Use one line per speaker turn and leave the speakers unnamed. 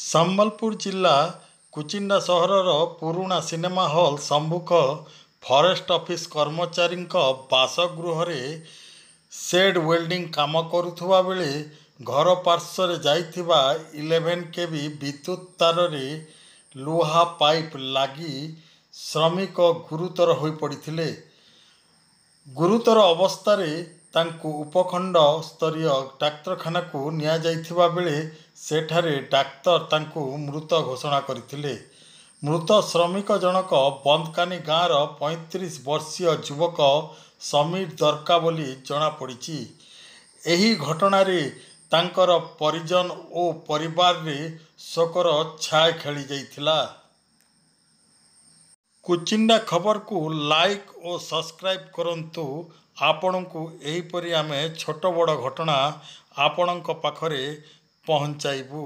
ସମ୍ବଲପୁର ଜିଲ୍ଲା କୁଚିଣ୍ଡା ସହରର ପୁରୁଣା ସିନେମା ହଲ୍ ସମ୍ମୁଖ ଫରେଷ୍ଟ ଅଫିସ କର୍ମଚାରୀଙ୍କ ବାସଗୃହରେ ସେଡ୍ ୱେଲ୍ଡିଂ କାମ କରୁଥିବା ବେଳେ ଘର ପାର୍ଶ୍ୱରେ ଯାଇଥିବା 11 କେବି ବିଦ୍ୟୁତ୍ ତାରରେ ଲୁହା ପାଇପ୍ ଲାଗି ଶ୍ରମିକ ଗୁରୁତର ହୋଇପଡ଼ିଥିଲେ। ଗୁରୁତର ଅବସ୍ଥାରେ ତାଙ୍କୁ ଉପଖଣ୍ଡ ସ୍ତରୀୟ ଡାକ୍ତରଖାନାକୁ ନିଆଯାଇଥିବା ବେଳେ ସେଠାରେ ଡାକ୍ତର ତାଙ୍କୁ ମୃତ ଘୋଷଣା କରିଥିଲେ। ମୃତ ଶ୍ରମିକ ଜଣକ ବନ୍ଦକାନି ଗାଁର 35 ବର୍ଷୀୟ ଯୁବକ ସମୀର ଦର୍କା ବୋଲି ଜଣାପଡ଼ିଛି। ଏହି ଘଟଣାରେ ତାଙ୍କର ପରିଜନ ଓ ପରିବାରରେ ଶୋକର ଛାୟା ଖେଳିଯାଇଥିଲା। କୁଚିଣ୍ଡା ଖବରକୁ ଲାଇକ୍ ଓ ସବସ୍କ୍ରାଇବ୍ କରନ୍ତୁ। ଆପଣଙ୍କୁ ଏହିପରି ଆମେ ଛୋଟ ବଡ଼ ଘଟଣା ଆପଣଙ୍କ ପାଖରେ ପହଞ୍ଚାଇବୁ।